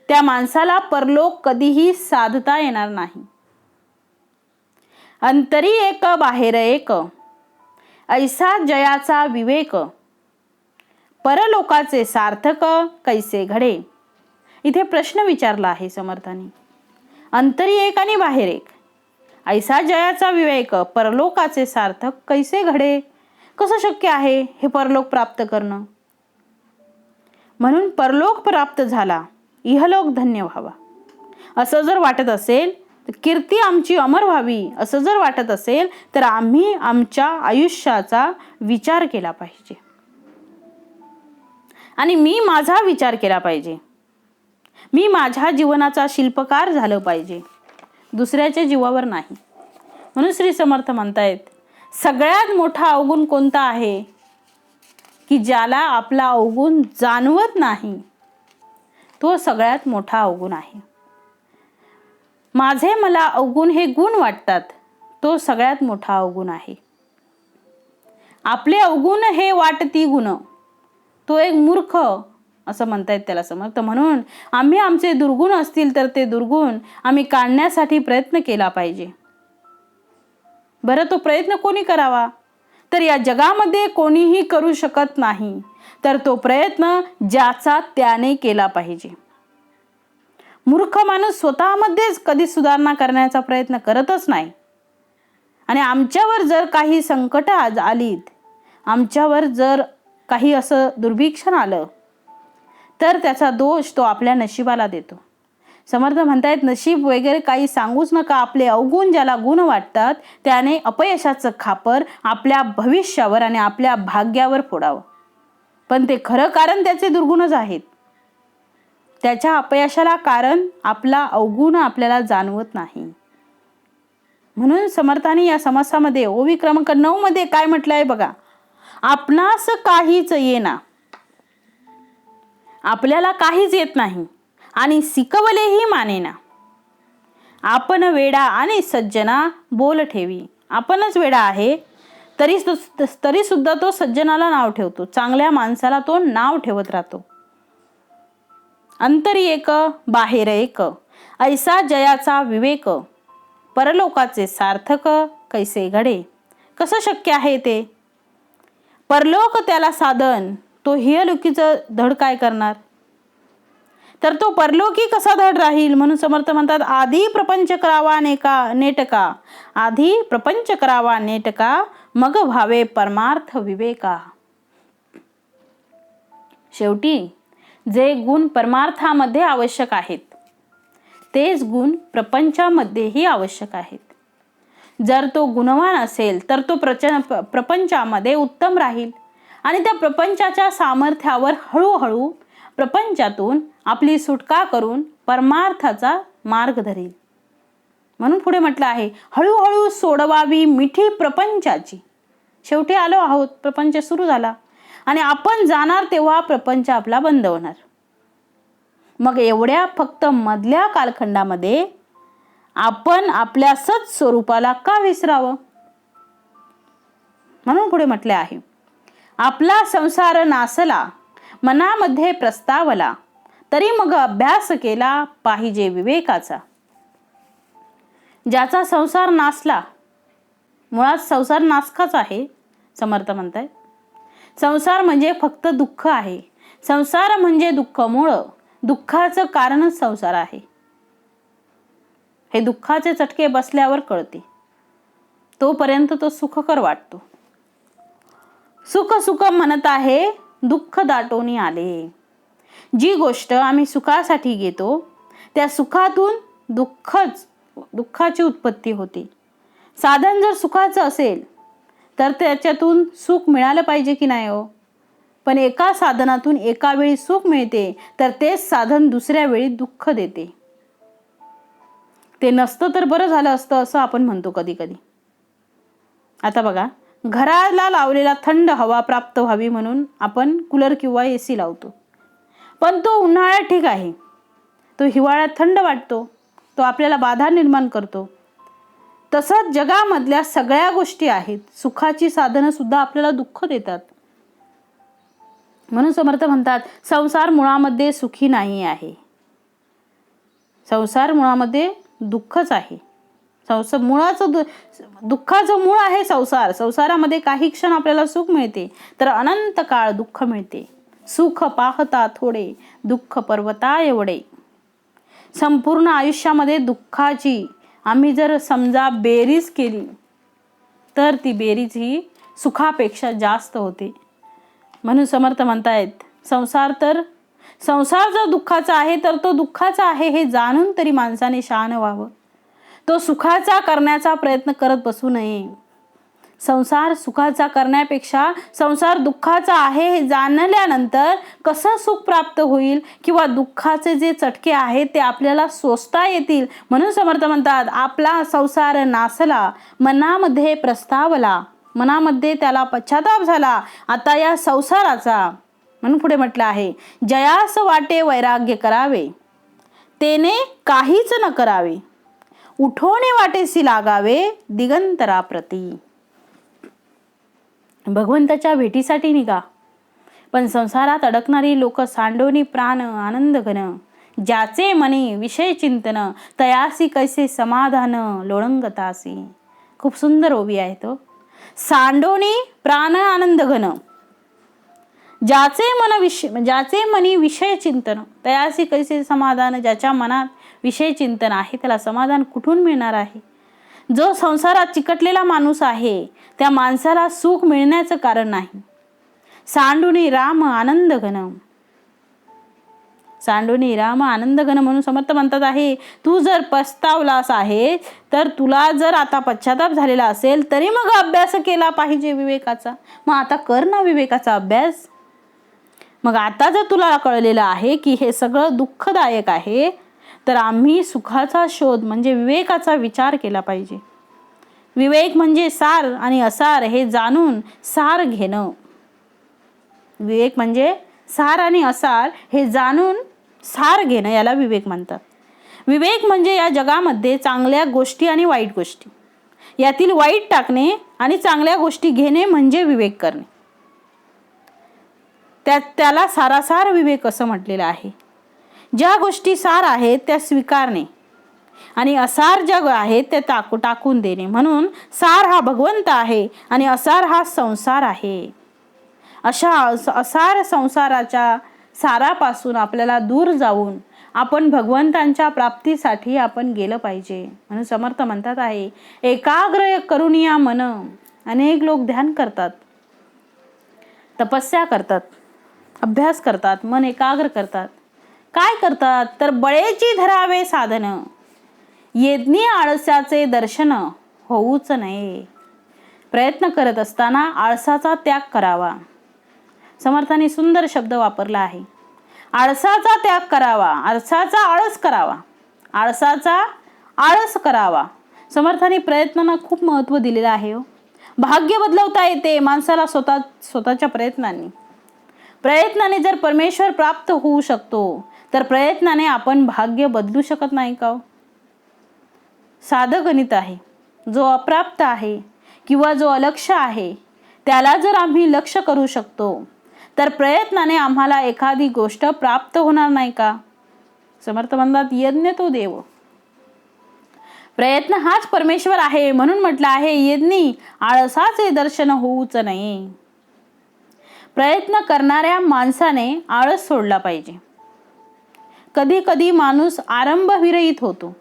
त्या माणसाला परलोक कधीही साधता येणार नाही. अंतरी एक बाहेर एक, ऐसा जयाचा विवेक, परलोकाचे सार्थक कैसे घडे. इथे प्रश्न विचारला आहे समर्थांनी. अंतरी एक आणि बाहेर एक, ऐसा जयाचा विवेक, परलोकाचे सार्थक कैसे घडे. कसं शक्य आहे हे परलोक प्राप्त करणं. म्हणून परलोक प्राप्त झाला, इहलोक धन्य व्हावा असं जर वाटत असेल, कीर्ती आमची अमर व्हावी असं जर वाटत असेल, तर आम्ही आमच्या आयुष्याचा विचार केला पाहिजे. आणि मी माझा विचार केला पाहिजे. मी माझ्या जीवनाचा शिल्पकार झालं पाहिजे, दुसऱ्याच्या जीवावर नाही. म्हणून श्री समर्थ म्हणतायत सगळ्यात मोठा अवगुण कोणता आहे की ज्याला आपला अवगुण जाणवत नाही, तो सगळ्यात मोठा अवगुण आहे. माझे मला अवगुण हे गुण वाटतात, तो सगळ्यात मोठा अवगुण आहे. आपले अवगुण हे वाटती गुण, तो एक मूर्ख असं म्हणतायत त्याला समर्थ. म्हणून आम्ही आमचे दुर्गुण असतील तर ते दुर्गुण आम्ही काढण्यासाठी प्रयत्न केला पाहिजे. बरं तो प्रयत्न कोणी करावा, तर या जगामध्ये कोणीही करू शकत नाही, तर तो प्रयत्न ज्याचा त्याने केला पाहिजे. मूर्ख माणूस स्वतःमध्येच कधी सुधारणा करण्याचा प्रयत्न करतच नाही. आणि आमच्यावर जर काही संकट आलीत, आमच्यावर जर काही असं दुर्भिक्षण आलं, तर त्याचा दोष तो आपल्या नशिबाला देतो. समर्थ म्हणतायत नशीब वगैरे काही सांगूच नका. आपले अवगुण ज्याला गुण वाटतात त्याने अपयशाचं खापर आपल्या भविष्यावर आणि आपल्या भाग्यावर फोडावं. पण ते खरं कारण त्याचे दुर्गुणच आहेत. त्याच्या अपयशाला कारण आपला अवगुण आपल्याला जाणवत नाही. म्हणून समर्थांनी या समासामध्ये ओवी क्रमांक 9 मध्ये काय म्हटलंय बघा. आपणास काहीच येना, आपल्याला काहीच येत नाही आणि शिकवलेही मानेना. आपण वेडा आणि सज्जना बोल ठेवी. आपणच वेडा आहे तरी सुद्धा तो सज्जनाला नाव ठेवतो, चांगल्या माणसाला तो नाव ठेवत राहतो. अंतरी एक बाहेर एक, ऐसा जयाचा विवेक, परलोकाचे सार्थक कैसे घडे. कसं शक्य आहे ते. परलोक त्याला साधन, तो इहलोकीचं धड काय करणार, तर तो परलोकी कसा धड राहील. म्हणून समर्थ म्हणतात आधी प्रपंच करावा नेटका, आधी प्रपंच करावा नेटका, मग भावे परमार्थ विवेका. शेवटी जे गुण परमार्थामध्ये आवश्यक आहेत, तेच गुण प्रपंचामध्येही आवश्यक आहेत. जर तो गुणवान असेल तर तो प्रपंचामध्ये उत्तम राहील आणि त्या प्रपंचाच्या सामर्थ्यावर हळूहळू प्रपंचातून आपली सुटका करून परमार्थाचा मार्ग धरेल. म्हणून पुढे म्हटलं आहे हळूहळू सोडवावी मिठी प्रपंचाची. शेवटी आलो आहोत, प्रपंच सुरू झाला आणि आपण जाणार तेव्हा प्रपंच आपला बंद होणार. मग एवढ्या फक्त मधल्या कालखंडामध्ये आपण आपल्या सत स्वरूपाला का विसरावं. म्हणून पुढे म्हटले आहे आपला संसार नासला, मनामध्ये प्रस्तावला, तरी मग अभ्यास केला पाहिजे विवेकाचा. ज्याचा संसार नासला, मुळात संसार नासकाच आहे समर्थ म्हणताय. संसार म्हणजे फक्त दुःख आहे. संसार म्हणजे दुःख मूळ, दुःखाचं कारणच संसार आहे. हे दुःखाचे चटके बसल्यावर कळते, तोपर्यंत तो सुखकर वाटतो. सुख सुख म्हणत आहे, दुःख दाटोनी आले. जी गोष्ट आम्ही सुखासाठी घेतो त्या सुखातून दुःखाची उत्पत्ती होते. साधन जर सुखाचं असेल तर त्याच्यातून सुख मिळालं पाहिजे की नाही हो. पण एका साधनातून एका वेळी सुख मिळते तर तेच साधन दुसऱ्या वेळी दुःख देते. ते नसतं तर बरं झालं असतं असं आपण म्हणतो कधी कधी. आता बघा, घराला लावलेला थंड हवा प्राप्त व्हावी म्हणून आपण कूलर किंवा AC लावतो, पण तो उन्हाळ्यात ठीक आहे, तो हिवाळ्यात थंड वाटतो, तो आपल्याला बाधा निर्माण करतो. तसंच जगामधल्या सगळ्या गोष्टी आहेत, सुखाची साधनं सुद्धा आपल्याला दुःख देतात. म्हणून समर्थ म्हणतात, संसार मुळामध्ये सुखी नाही आहे. संसार मुळामध्ये दुःखच आहे. दुःखाचं मूळ आहे संसार. संसारामध्ये काही क्षण आपल्याला सुख मिळते, तर अनंत काळ दुःख मिळते. सुख पाहता थोडे, दुःख पर्वता एवढे. संपूर्ण आयुष्यामध्ये दुःखाची आम्ही जर समजा बेरीज केली, तर ती बेरीज ही सुखापेक्षा जास्त होते. म्हणून समर्थ म्हणतायत, संसार जर दुःखाचा आहे तर तो दुःखाचा आहे हे जाणून तरी माणसाने शहाण व्हावं. तो सुखाचा करण्याचा प्रयत्न करत बसू नये. संसार सुखाचा करण्यापेक्षा संसार दुःखाचा आहे हे जाणल्यानंतर कसं सुख प्राप्त होईल किंवा दुःखाचे जे चटके आहेत ते आपल्याला सोसता येतील. म्हणून समर्थ म्हणतात, आपला संसार नासला, मनामध्ये प्रस्तावला, मनामध्ये त्याला पश्चाताप झाला आता या संसाराचा. म्हणून पुढे म्हटलं आहे, जयास वाटे वैराग्य करावे, तेने काहीच न करावे, उठोने वाटेसी लागावे दिगंतराप्रती. भगवंताच्या भेटीसाठी निघा, पण संसारात अडकणारी लोक सांडोनी प्राण आनंद घन, ज्याचे मनी विषय चिंतन, तयासी कैसे समाधान लोळंगतासी. खूप सुंदर ओवी आहे तो. सांडोनी प्राण आनंद घन, ज्याचे मनी विषय चिंतन, तयासी कैसे समाधान. ज्याच्या मनात विषय चिंतन आहे त्याला समाधान कुठून मिळणार आहे? जो संसारात चिकटलेला माणूस आहे त्या माणसाला सुख मिळण्याचं कारण नाही. सांडुनी राम आनंद घन, सांडुनी राम आनंद घन. म्हणून समर्थ म्हणतात आहे, तू जर पस्तावलास आहे तर तुला जर आता पश्चाताप झालेला असेल तरी मग अभ्यास केला पाहिजे विवेकाचा. मग आता कर ना विवेकाचा अभ्यास. मग आता जर तुला कळलेलं आहे की हे सगळं दुःखदायक आहे, तर आम्ही सुखाचा शोध म्हणजे विवेकाचा विचार केला पाहिजे. विवेक म्हणजे सार आणि असार हे जाणून सार घेणं. विवेक म्हणजे सार आणि असार हे जाणून सार घेणं, याला विवेक म्हणतात. विवेक म्हणजे या जगामध्ये चांगल्या गोष्टी आणि वाईट गोष्टी यातील वाईट टाकणे आणि चांगल्या गोष्टी घेणे म्हणजे विवेक करणे. त्याला सारासार विवेक असं म्हटलेलं आहे. ज्या गोष्टी सार आहेत त्या स्वीकारणे आणि असार ज्या आहेत ते टाकून देणे. म्हणून सार हा भगवंत आहे आणि असार हा संसार आहे. अशा असार संसाराच्या सारापासून आपल्याला दूर जाऊन आपण भगवंतांच्या प्राप्तीसाठी आपण गेलं पाहिजे. म्हणून समर्थ म्हणतात आहे, एकाग्र करून या मन. अनेक लोक ध्यान करतात, तपस्या करतात, अभ्यास करतात, मन एकाग्र करतात. काय करतात तर बळेची धरावे साधन, यज्ञी आळसाचे दर्शन होऊच नये. प्रयत्न करत असताना आळसाचा त्याग करावा. समर्थाने सुंदर शब्द वापरला आहे, आळसाचा त्याग करावा, आळसाचा आळस करावा, आळसाचा आळस करावा. समर्थाने प्रयत्नांना खूप महत्त्व दिलेलं आहे. भाग्य बदलवता येते माणसाला स्वतःच्या प्रयत्नाने जर परमेश्वर प्राप्त होऊ शकतो, तर प्रयत्नाने आपण भाग्य बदलू शकत नाही का? साधं गणित आहे. जो अप्राप्त आहे किंवा जो अलक्ष्य आहे त्याला जर आम्ही लक्ष्य करू शकतो, तर प्रयत्नाने आम्हाला एखादी गोष्ट प्राप्त होणार नाही का? समर्थ म्हणतात, यज्ञ तो देव. प्रयत्न हाच परमेश्वर आहे. म्हणून म्हटलं आहे, यज्ञी आळसाचे दर्शन होऊच नये. प्रयत्न करणाऱ्या माणसाने आळस सोडला पाहिजे. कधी कधी माणूस आरंभविरहित होतो,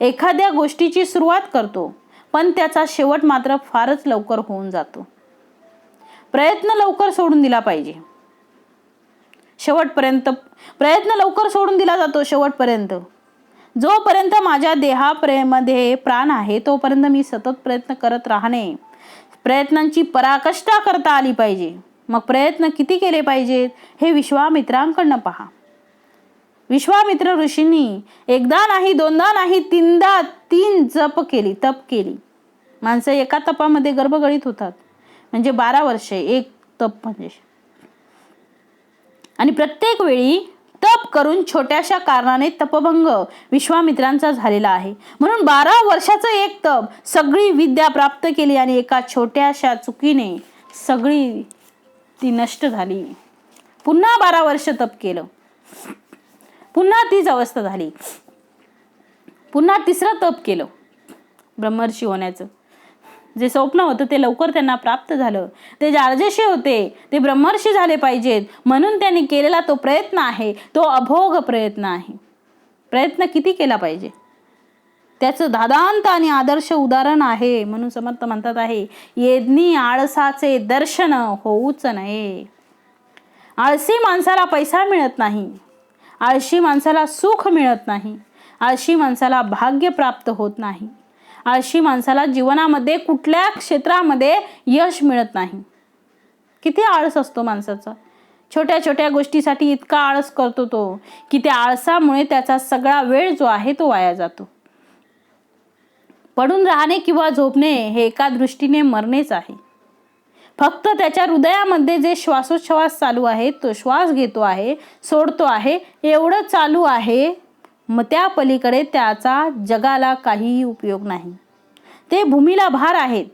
एखाद्या गोष्टीची सुरुवात करतो, पण त्याचा शेवट मात्र फारच लवकर होऊन जातो. प्रयत्न लवकर सोडून दिला पाहिजे. शेवटपर्यंत प्रयत्न लवकर सोडून दिला जातो. शेवटपर्यंत जोपर्यंत माझ्या देहामध्ये प्राण आहे तोपर्यंत मी सतत प्रयत्न करत राहणे. प्रयत्नांची पराकाष्ठा करता आली पाहिजे. मग प्रयत्न किती केले पाहिजेत हे विश्वामित्रांकडनं पहा. विश्वामित्र ऋषींनी एकदा नाही, दोनदा नाही, तीनदा 3 तप केली. माणसं एका तपामध्ये गर्भगळीत होतात. म्हणजे 12 वर्षे एक तप म्हणजे. आणि प्रत्येक वेळी तप करून छोट्याशा कारणाने तपभंग विश्वामित्रांचा झालेला आहे. म्हणून 12 वर्षाचं एक तप सगळी विद्या प्राप्त केली आणि एका छोट्याशा चुकीने सगळी ती नष्ट झाली. पुन्हा 12 वर्ष तप केलं, पुन्हा तीच अवस्था झाली. पुन्हा 3रं तप केलं ब्रह्मर्षी होण्याचं. जे स्वप्न होतं ते लवकर त्यांना प्राप्त झालं. ते राजर्षी होते, ते ब्रह्मर्षी झाले पाहिजेत म्हणून त्यांनी केलेला तो प्रयत्न आहे, तो अभोग प्रयत्न आहे. प्रयत्न किती केला पाहिजे त्याचं दादांत आणि आदर्श उदाहरण आहे. म्हणून समर्थ म्हणतात आहे, येदनी आळसाचे दर्शन होऊच नये. आळसी माणसाला पैसा मिळत नाही, आळशी माणसाला सुख मिळत नाही, आळशी माणसाला भाग्य प्राप्त होत नाही, आळशी माणसाला जीवनामध्ये कुठल्या क्षेत्रामध्ये यश मिळत नाही. किती आळस असतो माणसाचा. छोट्या छोट्या गोष्टीसाठी इतका आळस करतो तो की त्या आळसामुळे त्याचा सगळा वेळ जो आहे तो वाया जातो. पडून राहणे किंवा झोपणे हे एका दृष्टीने मरणेच आहे. फक्त त्याच्या हृदयामध्ये जे श्वासोच्छ्वास चालू आहे, तो श्वास घेतो आहे, सोडतो आहे, एवढं चालू आहे. मग त्या पलीकडे त्याचा जगाला काहीही उपयोग नाही. ते भूमीला भार आहेत.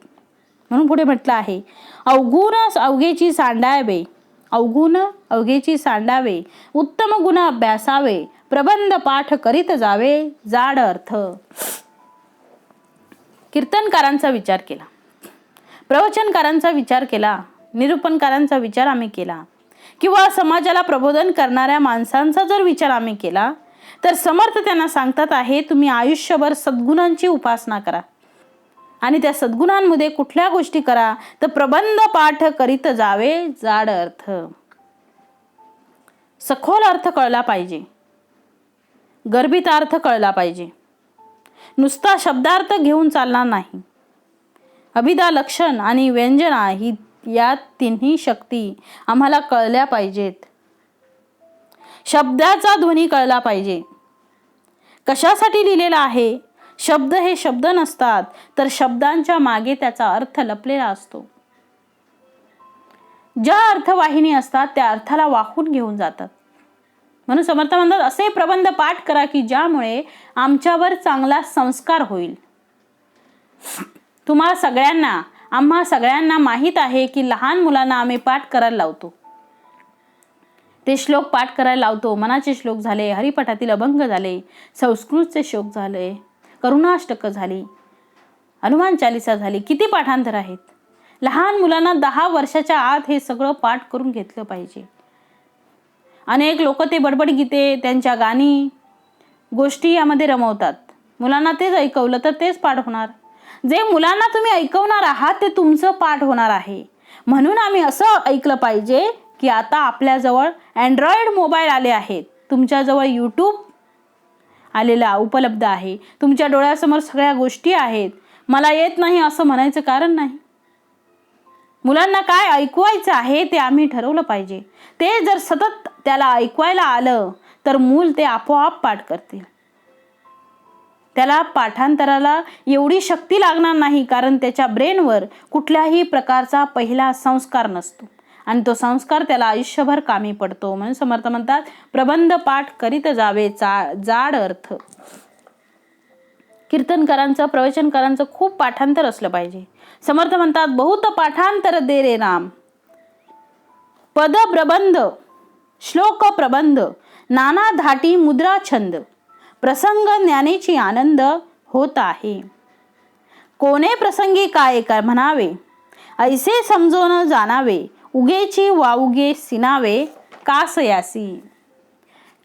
म्हणून पुढे म्हटलं आहे, अवगुण अवघेची सांडावे, अवगुण अवघेची सांडावे, उत्तम गुण अभ्यासावे, प्रबंध पाठ करीत जावे, जाड अर्थ. कीर्तनकारांचा विचार केला, प्रवचनकारांचा विचार केला, निरूपणकारांचा विचार आम्ही केला, किंवा समाजाला प्रबोधन करणाऱ्या माणसांचा जर विचार आम्ही केला तर समर्थ त्यांना सांगतात आहे, तुम्ही आयुष्यभर सद्गुणांची उपासना करा आणि त्या सद्गुणांमध्ये कुठल्या गोष्टी करा तर प्रबंध पाठ करीत जावे, जाड अर्थ. सखोल अर्थ कळला पाहिजे, गर्भित अर्थ कळला पाहिजे. नुसता शब्दार्थ घेऊन चालणार नाही. अभिधा, लक्षण आणि व्यंजना ही या तिन्ही शक्ती आम्हाला कळल्या पाहिजेत. शब्दाचा ध्वनी कळला पाहिजे. कशासाठी लिहिलेला आहे? शब्द हे शब्द नसतात तर शब्दांच्या मागे त्याचा अर्थ लपलेला असतो. ज्या अर्थवाहिनी असतात त्या अर्थाला वाहून घेऊन जातात. म्हणून समर्थ म्हणतात, असे प्रबंध पाठ करा की ज्यामुळे आमच्यावर चांगला संस्कार होईल. तुम्हा सगळ्यांना, आम्हा सगळ्यांना माहीत आहे की लहान मुलांना आम्ही पाठ करायला लावतो. ते श्लोक पाठ करायला लावतो. मनाचे श्लोक झाले, हरिपाठातील अभंग झाले, संस्कृतचे श्लोक झाले, करुणाष्टक झाली, हनुमान चालिसा झाली. किती पाठांतर आहेत. लहान मुलांना 10 वर्षाच्या आत हे सगळं पाठ करून घेतलं पाहिजे. अनेक लोक ते बडबड गीते, त्यांच्या गाणी, गोष्टी यामध्ये रमवतात. मुलांना तेच ऐकवलं तर तेच पाठ होणार. जे मुलांना तुम्ही ऐकवणार आहात ते तुमचं पाठ होणार आहे. म्हणून आम्ही असं ऐकलं पाहिजे की आता आपल्याजवळ अँड्रॉइड मोबाईल आले आहेत, तुमच्याजवळ यूट्यूब आलेला उपलब्ध आहे, तुमच्या डोळ्यासमोर सगळ्या गोष्टी आहेत. मला येत नाही असं म्हणायचं कारण नाही. मुलांना काय ऐकवायचं आहे ते आम्ही ठरवलं पाहिजे. ते जर सतत त्याला ऐकवायला आलं तर मूल ते आपोआप पाठ करतील. त्याला पाठांतराला एवढी शक्ती लागणार नाही, कारण त्याच्या ब्रेनवर कुठल्याही प्रकारचा पहिला संस्कार नसतो आणि तो संस्कार त्याला आयुष्यभर कामी पडतो. म्हणून समर्थ म्हणतात, प्रबंध पाठ करीत जावे, जाड अर्थ. कीर्तनकारांचं, प्रवचनकारांचं खूप पाठांतर असलं पाहिजे. समर्थ म्हणतात, बहुत पाठांतर दे रे राम, पद प्रबंध, श्लोक प्रबंध, नाना धाटी मुद्रा छंद, प्रसंग ज्ञानेची आनंद होत आहे. कोणे प्रसंगी काय म्हणावे, ऐसे समजून जाणावे, उगेची वाउगे सिनावे, कास यासी.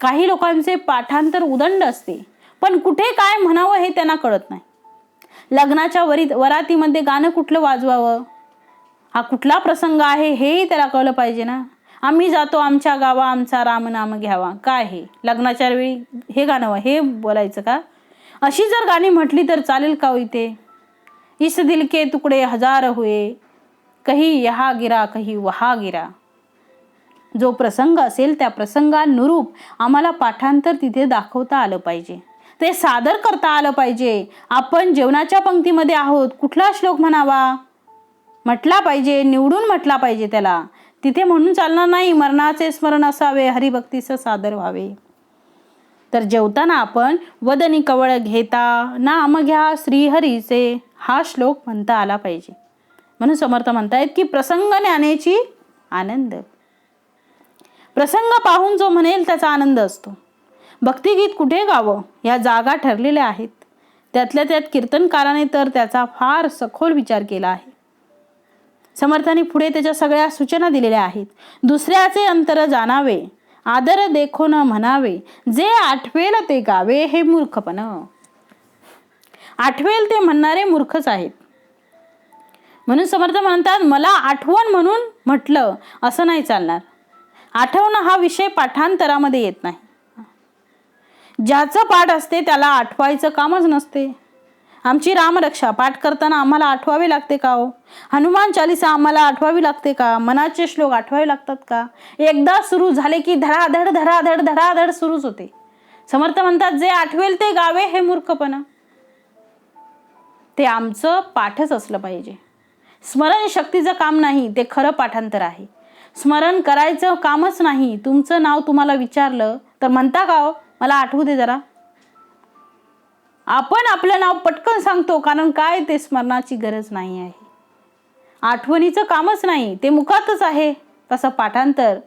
काही लोकांचे पाठांतर उदंड असते, पण कुठे काय म्हणावं हे त्यांना कळत नाही. लग्नाच्या वरातीमध्ये गाणं कुठलं वाजवावं, हा कुठला प्रसंग आहे हेही त्याला कळलं पाहिजे ना. आम्ही जातो आमच्या गावा, आमचा रामनाम घ्यावा, काय हे लग्नाच्या वेळी हे गाणं हे बोलायचं का? अशी जर गाणी म्हटली तर चालेल का हो इथे? इस दिल के तुकडे हजार हुए, कहीं यहाँ गिरा कहीं वहाँ गिरा. जो प्रसंग असेल त्या प्रसंगानुरूप आम्हाला पाठांतर तिथे दाखवता आलं पाहिजे, ते सादर करता आलं पाहिजे. आपण जेवणाच्या पंक्तीमध्ये आहोत, कुठला श्लोक म्हणावा म्हटला पाहिजे, निवडून म्हटला पाहिजे त्याला. तिथे म्हणून चालणार नाही मरणाचे स्मरण असावे, हरिभक्तीस सादर व्हावे. तर जेवताना आपण वदनी कवळ घेता नाम घ्या श्रीहरीचे हा श्लोक म्हणता आला पाहिजे. म्हणून समर्थ म्हणतायत की प्रसंग ज्ञानेची आनंद. प्रसंग पाहून जो म्हणेल त्याचा आनंद असतो. भक्तिगीत कुठे गावं या जागा ठरलेल्या आहेत. त्यातल्या त्यात कीर्तनकाराने तर त्याचा फार सखोल विचार केला आहे. समर्थांनी पुढे त्याच्या सगळ्या सूचना दिलेल्या आहेत. दुसऱ्याचे अंतर जाणावे, आदर देखो न म्हणावे, जे आठवेल ते गावे हे मूर्खपण. आठवेल ते म्हणणारे मूर्खच आहेत. म्हणून समर्थ म्हणतात मला आठवण म्हणून म्हटलं असं नाही चालणार. आठवणं हा विषय पाठांतरामध्ये येत नाही. ज्याचं पाठ असते त्याला आठवायचं कामच नसते. आमची रामरक्षा पाठ करताना आम्हाला आठवावे लागते का हो? हनुमान चालीसा आम्हाला आठवावी लागते का? मनाचे श्लोक आठवावे लागतात का? एकदा सुरू झाले की धडाधड धडाधड धडाधड सुरूच होते. समर्थ म्हणतात जे आठवेल ते गावे हे मूर्खपणा. ते आमचं पाठच असलं पाहिजे. स्मरण शक्तीचं काम नाही, ते खरं पाठांतर आहे. स्मरण करायचं कामच नाही. तुमचं नाव तुम्हाला विचारलं तर म्हणता का हो मला आठवू दे जरा? आपण आपलं नाव पटकन सांगतो, कारण काय ते स्मरणाची गरज नाही आहे. आठवणीचं कामच नाही, ते मुखातच आहे. तसं पाठांतर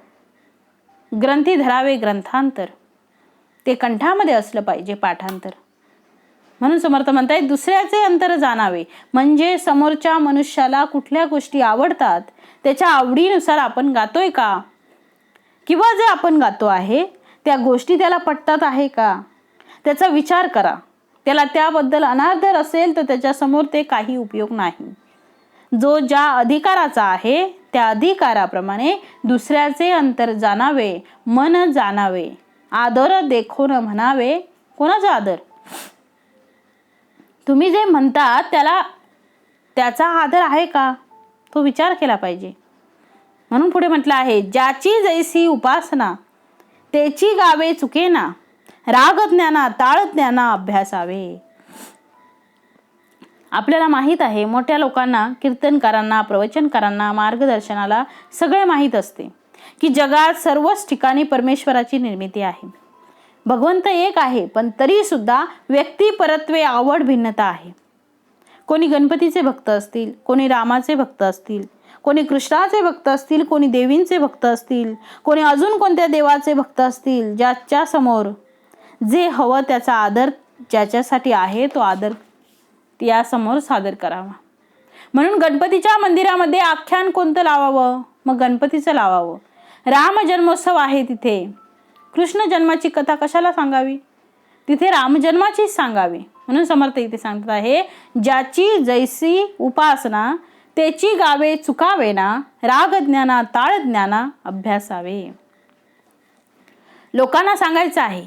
ग्रंथी धरावे ग्रंथांतर, ते कंठामध्ये असलं पाहिजे पाठांतर. म्हणून समर्थ म्हणतायत दुसऱ्याचे अंतर जाणावे, म्हणजे समोरच्या मनुष्याला कुठल्या गोष्टी आवडतात त्याच्या आवडीनुसार आपण गातोय का, किंवा जे आपण गातो आहे त्या गोष्टी त्याला पटतात आहे का, त्याचा विचार करा. त्याला त्याबद्दल अनादर असेल तर त्याच्यासमोर ते काही उपयोग नाही. जो ज्या अधिकाराचा आहे त्या अधिकाराप्रमाणे दुसऱ्याचे अंतर जाणावे, मन जाणावे, आदर देखो न म्हणावे. कोणाचा आदर? तुम्ही जे म्हणतात त्याचा आदर आहे का, तो विचार केला पाहिजे. म्हणून पुढे म्हटलं आहे ज्याची जैसी उपासना त्याची गावे चुकेना, राग ज्ञाना ताळ ज्ञाना अभ्यासावे. आपल्याला माहीत आहे मोठ्या लोकांना, कीर्तनकारांना, प्रवचनकारांना, मार्गदर्शनाला सगळे माहीत असते की जगात सर्वच ठिकाणी परमेश्वराची निर्मिती आहे. भगवंत एक आहे, पण तरी सुद्धा व्यक्ती परत्वे आवड भिन्नता आहे. कोणी गणपतीचे भक्त असतील, कोणी रामाचे भक्त असतील, कोणी कृष्णाचे भक्त असतील, कोणी देवींचे भक्त असतील, कोणी अजून कोणत्या देवाचे भक्त असतील. ज्याच्या समोर जे हवं त्याचा आदर ज्याच्यासाठी आहे तो आदर यासमोर सादर करावा. म्हणून गणपतीच्या मंदिरामध्ये आख्यान कोणतं लावावं? मग गणपतीचं लावावं. राम जन्मोत्सव आहे तिथे कृष्ण जन्माची कथा कशाला सांगावी? तिथे रामजन्माचीच सांगावी. म्हणून समर्थ इथे सांगत आहे ज्याची जैसी उपासना त्याची गावे चुकावे ना, राग ज्ञाना ताळ ज्ञाना अभ्यासावे. लोकांना सांगायचं आहे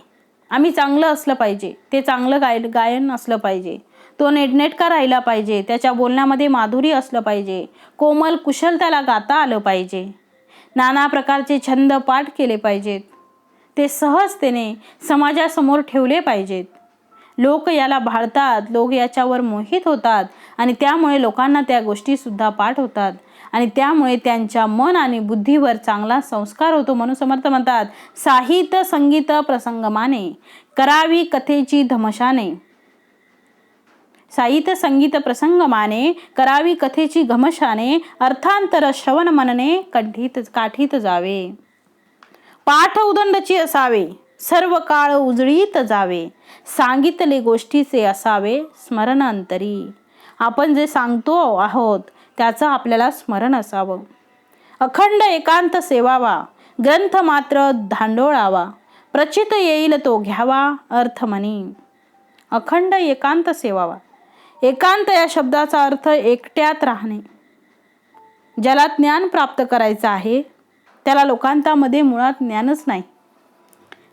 आम्ही चांगलं असलं पाहिजे, ते चांगलं गायन असलं पाहिजे, तो नेटनेटका राहिला पाहिजे, त्याच्या बोलण्यामध्ये माधुरी असलं पाहिजे, कोमल कुशल त्याला गाता आलं पाहिजे, नाना प्रकारचे छंद पाठ केले पाहिजेत, ते सहजतेने समाजासमोर ठेवले पाहिजेत. लोक याला भाळतात, लोक याच्यावर मोहित होतात आणि त्यामुळे लोकांना त्या गोष्टी सुद्धा पाठ होतात आणि त्यामुळे त्यांच्या मन आणि बुद्धीवर चांगला संस्कार होतो. म्हणून समर्थ म्हणतात साहित्य संगीत प्रसंगमाने करावी कथेची धमशाने. साहित्य संगीत प्रसंगमाने करावी कथेची घमशाने, अर्थांतर श्रवण मनने काठीत जावे. पाठ उदंडची असावे, सर्व काळ उजळीत जावे, सांगितले गोष्टीचे असावे स्मरण अंतरी. आपण जे सांगतो आहोत त्याचं आपल्याला स्मरण असावं. अखंड एकांत सेवावा, ग्रंथ मात्र धांडोळावा, प्रचित येईल तो घ्यावा अर्थ मनी. अखंड एकांत सेवावा. एकांत या शब्दाचा अर्थ एकट्यात राहणे. ज्याला ज्ञान प्राप्त करायचं आहे त्याला लोकांतामध्ये मुळात ज्ञानच नाही.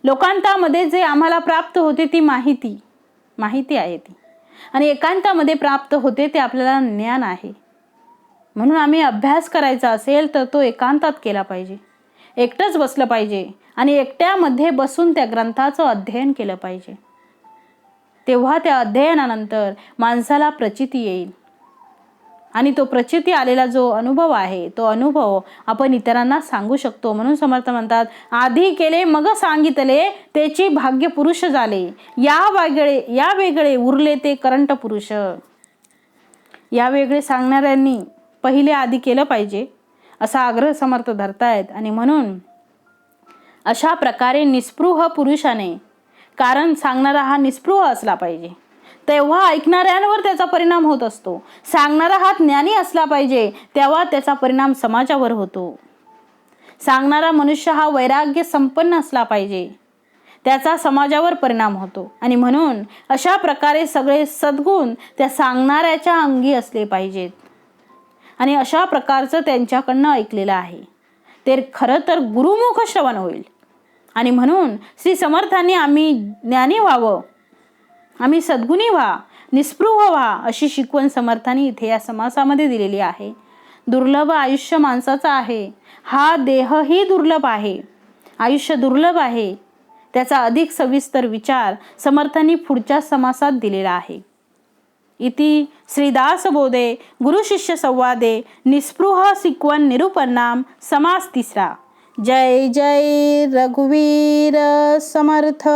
लोकांतामध्ये जे आम्हाला प्राप्त होते ती माहिती आहे ती, आणि एकांतामध्ये प्राप्त होते ते आपल्याला ज्ञान आहे. म्हणून आम्ही अभ्यास करायचा असेल तर तो एकांतात केला पाहिजे. एकटंच बसलं पाहिजे आणि एकट्यामध्ये बसून त्या ग्रंथाचं अध्ययन केलं पाहिजे. तेव्हा त्या अध्ययनानंतर माणसाला प्रचिती येईल आणि तो प्रचिती आलेला जो अनुभव आहे तो अनुभव आपण इतरांना सांगू शकतो. म्हणून समर्थ म्हणतात, आधी केले मग सांगितले त्याची भाग्य पुरुष झाले, या वेगळे उरले ते करंट पुरुष. या वेगळे सांगणाऱ्यांनी पहिले आधी केलं पाहिजे असा आग्रह समर्थ धरतायत. आणि म्हणून अशा प्रकारे निस्पृह पुरुषाने, कारण सांगणारा हा निस्पृह असला पाहिजे, तेव्हा ऐकणाऱ्यांवर त्याचा परिणाम होत असतो. सांगणारा हा ज्ञानी असला पाहिजे, तेव्हा त्याचा परिणाम समाजावर होतो. सांगणारा मनुष्य हा वैराग्य संपन्न असला पाहिजे, त्याचा समाजावर परिणाम होतो. आणि म्हणून अशा प्रकारे सगळे सद्गुण त्या सांगणाऱ्याच्या अंगी असले पाहिजेत. आणि अशा प्रकारचं त्यांच्याकडनं ऐकलेलं आहे ते खरं तर गुरुमुख श्रवण होईल. आणि म्हणून श्री समर्थांनी आम्ही ज्ञानी व्हावं, आम्ही सद्गुणी व्हा, निस्पृह व्हा अशी शिकवण समर्थांनी इथे या समासामध्ये दिलेली आहे. दुर्लभ आयुष्य माणसाचं आहे. हा देहही दुर्लभ आहे, आयुष्य दुर्लभ आहे. त्याचा अधिक सविस्तर विचार समर्थांनी पुढच्या समासात दिलेला आहे. इति श्रीदास बोधे गुरुशिष्य संवादे निस्पृह शिकवण निरूपणाम समास तिसरा. जय जय रघुवीर समर्थ.